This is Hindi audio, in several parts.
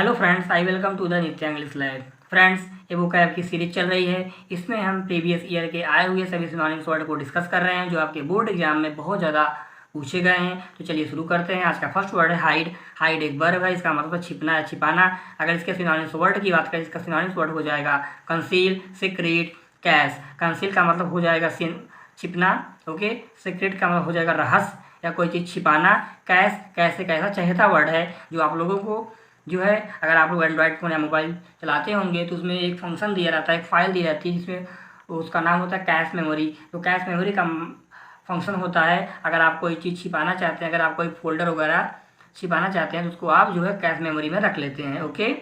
Hello friends, I welcome to the Nitya English lab. Friends, ये बुक ऐप की सीरीज चल रही है। इसमें हम प्रीवियस ईयर के आए हुए सभी सिनोनिम्स वर्ड को डिस्कस कर रहे हैं जो आपके बोर्ड एग्जाम में बहुत ज़्यादा पूछे गए हैं। तो चलिए शुरू करते हैं। आज का फर्स्ट वर्ड है हाइड। हाइड एक वर्ब है, इसका मतलब छिपना या छिपाना। अगर इसके सिनोनिम्स वर्ड की बात करें, इसका सिनोनिम्स वर्ड हो जाएगा कंसील, सीक्रेट, कैश। कंसील का मतलब हो जाएगा छिपना, ओके। सीक्रेट का मतलब हो जाएगा रहस्य या कोई चीज़ छिपाना। कैश, कैसे कैसा चहेता वर्ड है जो आप लोगों को जो है, अगर आप लोग एंड्रॉयड फ़ोन या मोबाइल चलाते होंगे तो उसमें एक फंक्शन दिया रहता है, एक फ़ाइल दी रहती है जिसमें उसका नाम होता है कैश मेमोरी। तो कैश मेमोरी का फंक्शन होता है, अगर आप कोई चीज़ छिपाना चाहते हैं, अगर आप कोई फोल्डर वगैरह छिपाना चाहते हैं तो उसको आप जो है कैश मेमोरी में रख लेते हैं, ओके।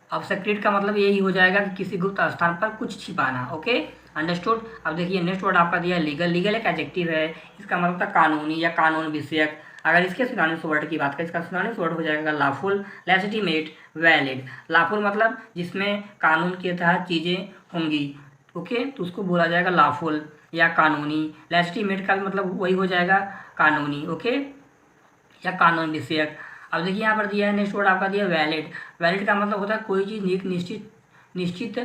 अब सीक्रेट का मतलब यही हो जाएगा कि किसी गुप्त स्थान पर कुछ छिपाना, ओके। अंडरस्टूड। अब देखिए नेक्स्ट वर्ड आपका दिया है लीगल। लीगल एक एडजेक्टिव है, इसका मतलब था कानूनी या कानून विषयक। अगर इसके सिनोनिम्स वर्ड की बात करें, इसका सिनोनिम्स वर्ड हो जाएगा लॉफुल, लेजिटिमेट, वैलिड। लॉफुल मतलब जिसमें कानून के तहत चीज़ें होंगी, ओके, तो उसको बोला जाएगा लॉफुल या कानूनी। लेजिटिमेट का मतलब वही हो जाएगा कानूनी, ओके, या कानून विषयक। अब देखिए यहाँ पर दिया है नेक्स्ट वर्ड आपका दिया है वैलिड। वैलिड का मतलब होता है कोई चीज़ एक निश्चित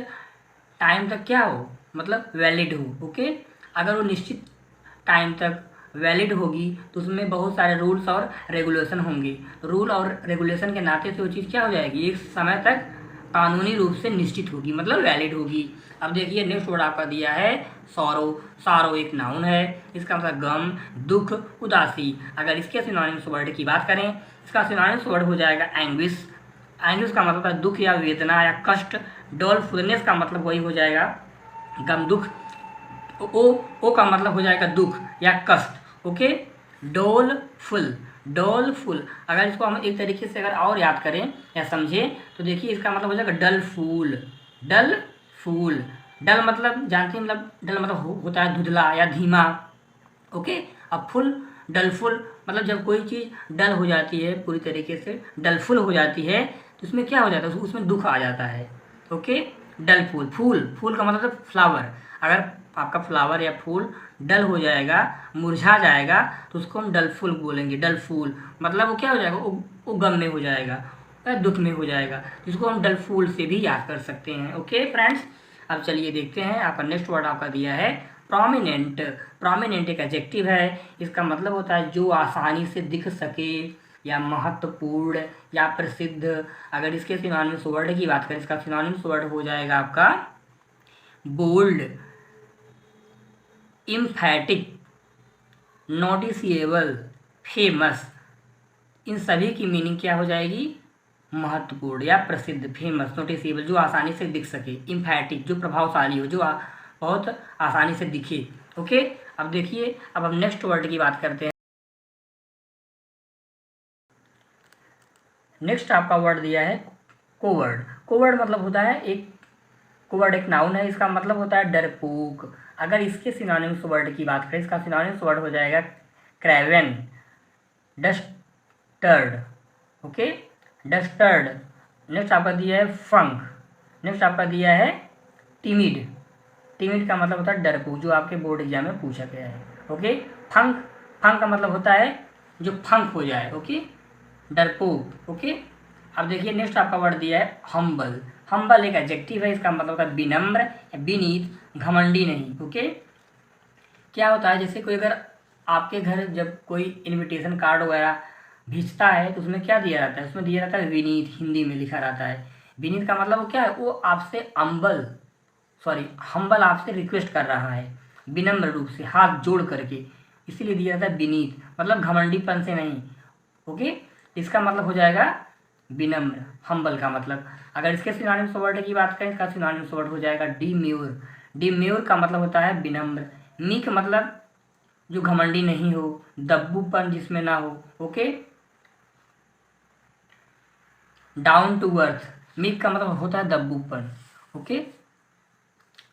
टाइम तक क्या हो, मतलब वैलिड हो, ओके। अगर वो निश्चित टाइम तक वैलिड होगी तो उसमें बहुत सारे रूल्स और रेगुलेशन होंगे। रूल और रेगुलेशन के नाते से वो चीज़ क्या हो जाएगी, एक समय तक कानूनी रूप से निश्चित होगी, मतलब वैलिड होगी। अब देखिए नेक्स्ट वर्ड आपका दिया है सॉरो। सॉरो एक नाउन है, इसका मतलब गम, दुख, उदासी। अगर इसके सिनोनिम्स वर्ड की बात करें, इसका सिनोनिम्स वर्ड हो जाएगा एंग्विश। एंग्विश का मतलब है दुख या वेदना या कष्ट। डोलफुलनेस का मतलब वही हो जाएगा गम, दुख। ओ का मतलब हो जाएगा दुख या कष्ट, ओके। डोलफुल, डोलफुल। अगर इसको हम एक तरीके से अगर और याद करें या समझें तो देखिए इसका मतलब हो जाएगा डल फूल। डल फूल, डल मतलब जानते हैं, मतलब डल मतलब होता है धुंधला या धीमा, ओके। अब फुल, डलफुल मतलब जब कोई चीज़ डल हो जाती है, पूरी तरीके से डलफुल हो जाती है तो उसमें क्या हो जाता है, उसमें दुख आ जाता है, ओके। डल फूल, फूल, फूल का मतलब फ्लावर। अगर आपका फ्लावर या फूल डल हो जाएगा, मुरझा जाएगा तो उसको हम डल फूल बोलेंगे। डल फूल मतलब वो क्या हो जाएगा, वो गम में हो जाएगा या दुख में हो जाएगा, जिसको हम डल फूल से भी याद कर सकते हैं, ओके फ्रेंड्स। अब चलिए देखते हैं, आपका नेक्स्ट वर्ड आपका दिया है प्रोमिनेंट। प्रोमिनेंट एक एडजेक्टिव है, इसका मतलब होता है जो आसानी से दिख सके या महत्वपूर्ण या प्रसिद्ध। अगर इसके सिनोनिम्स वर्ड की बात करें, इसका सिनोनिम्स वर्ड हो जाएगा आपका बोल्ड, इम्फैटिक, नोटिसिएबल, फेमस। इन सभी की मीनिंग क्या हो जाएगी, महत्वपूर्ण या प्रसिद्ध, फेमस, नोटिसिएबल जो आसानी से दिख सके, इम्फैटिक जो प्रभावशाली हो, जो बहुत आसानी से दिखे, ओके। अब देखिए, अब हम नेक्स्ट वर्ड की बात करते हैं। नेक्स्ट आपका वर्ड दिया है कोवर्ड। कोवर्ड मतलब होता है एक, कोवर्ड एक नाउन है, इसका मतलब होता है डरपोक। अगर इसके सिनोनिम्स वर्ड की बात करें, इसका सिनोनिम्स वर्ड हो जाएगा Kraven, Duster, okay, Duster. Next आपका दिया है फंक। नेक्स्ट आपका दिया है टिमिड। टिमिड का मतलब होता है डरपोक, जो आपके बोर्ड एग्जाम में पूछा गया है, ओके। फंक, फंक का मतलब होता है जो फंक हो जाए, ओके, डरपोक, ओके। अब देखिए नेक्स्ट आपका वर्ड दिया है हम्बल। हम्बल एक एडजेक्टिव है, इसका मतलब होता है विनम्र या विनीत, घमंडी नहीं, ओके। क्या होता है, जैसे कोई अगर आपके घर जब कोई इनविटेशन कार्ड वगैरह भेजता है तो उसमें क्या दिया रहता है, उसमें दिया रहता है विनीत, हिंदी में लिखा रहता है। विनीत का मतलब वो क्या है, वो आपसे हम्बल आपसे रिक्वेस्ट कर रहा है, विनम्र रूप से हाथ जोड़ करके, इसीलिए दिया जाता है विनीत, मतलब घमंडीपन से नहीं, ओके। इसका मतलब हो जाएगा विनम्र, हम्बल का मतलब। अगर इसके सिनोनिम्स वर्ड की बात करें, इसका सिनोनिम्स वर्ड हो जाएगा डिम्यूर। डिम्यूर का मतलब होता है विनम्र। मीक मतलब जो घमंडी नहीं हो, दब्बूपन जिसमें ना हो, okay. Down to earth, meek का मतलब होता है दब्बूपन, ओके।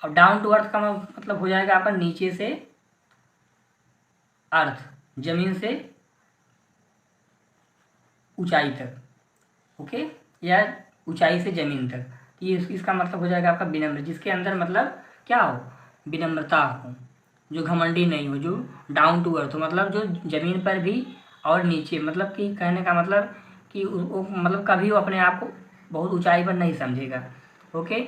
अब डाउन टू अर्थ का मतलब हो जाएगा आपका नीचे से अर्थ, जमीन से ऊंचाई तक, ओके, या ऊंचाई से जमीन तक। तो ये इसका मतलब हो जाएगा आपका विनम्र, जिसके अंदर मतलब क्या हो, विनम्रता हो, जो घमंडी नहीं हो, जो डाउन टू अर्थ हो, मतलब जो जमीन पर भी और नीचे, मतलब कि कहने का मतलब कि मतलब कभी वो अपने आप को बहुत ऊंचाई पर नहीं समझेगा। ओके,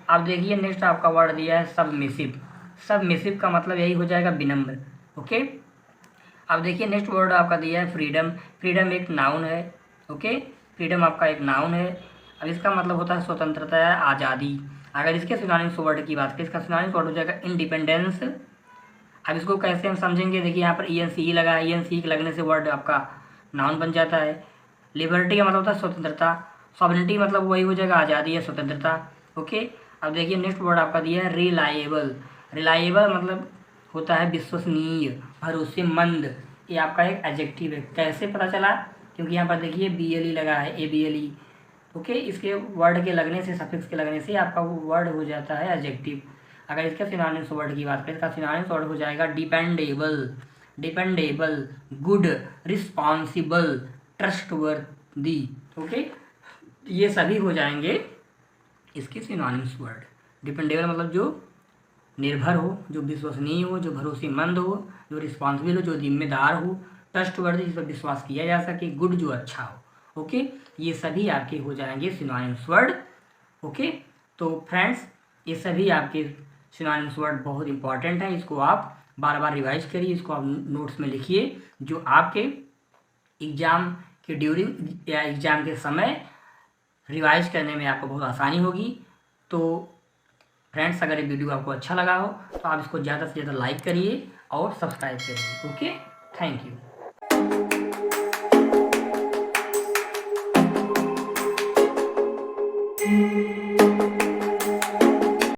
अब देखिए नेक्स्ट आपका वर्ड दिया है सबमिसिव। सबमिसिव का मतलब यही हो जाएगा विनम्र। ओके, अब देखिए नेक्स्ट वर्ड आपका दिया है फ्रीडम। फ्रीडम एक नाउन है। ओके, फ्रीडम आपका एक नाउन है। अब इसका मतलब होता है स्वतंत्रता या आज़ादी। अगर इसके सिनोनिम्स वर्ड की बात करें, इसका सिनोनिम्स वर्ड हो जाएगा इंडिपेंडेंस। अब इसको कैसे हम समझेंगे, देखिए यहाँ पर ENCE लगा है, ENCE के लगने से वर्ड आपका नाउन बन जाता है। लिबर्टी का मतलब होता है स्वतंत्रता। सॉवरेनिटी मतलब वही हो जाएगा आज़ादी या स्वतंत्रता। ओके, अब देखिए नेक्स्ट वर्ड आपका दिया है रिलायबल। रिलायबल मतलब होता है विश्वसनीय, भरोसेमंद। ये आपका एक एडजेक्टिव है। कैसे पता चला, क्योंकि यहाँ पर देखिए BLE लगा है, ABLE। ओके, इसके वर्ड के लगने से, सफिक्स के लगने से आपका वो वर्ड हो जाता है एडजेक्टिव। अगर इसके सिनोनिम्स वर्ड की बात करें, इसका सिनोनिम्स वर्ड हो जाएगा dependable. Dependable, good, responsible, trustworthy. Okay, ये सभी हो जाएंगे इसके सिनोनिम्स वर्ड। डिपेंडेबल मतलब जो निर्भर हो, जो विश्वसनीय हो, जो भरोसेमंद हो, जो रिस्पॉन्सिबल हो, जो जिम्मेदार हो, ट्रस्टवर्दी जिस पर विश्वास किया जा सके, गुड जो अच्छा हो। ओके, ये सभी आपके हो जाएंगे सिनोनिम्स वर्ड। ओके, तो फ्रेंड्स ये सभी आपके सिनोनिम्स वर्ड बहुत इंपॉर्टेंट हैं। इसको आप बार बार रिवाइज करिए, इसको आप नोट्स में लिखिए, जो आपके एग्ज़ाम के ड्यूरिंग या एग्ज़ाम के समय रिवाइज करने में आपको बहुत आसानी होगी। तो फ्रेंड्स, अगर ये वीडियो आपको अच्छा लगा हो तो आप इसको ज़्यादा से ज़्यादा लाइक करिए और सब्सक्राइब करिए। Okay, thank you.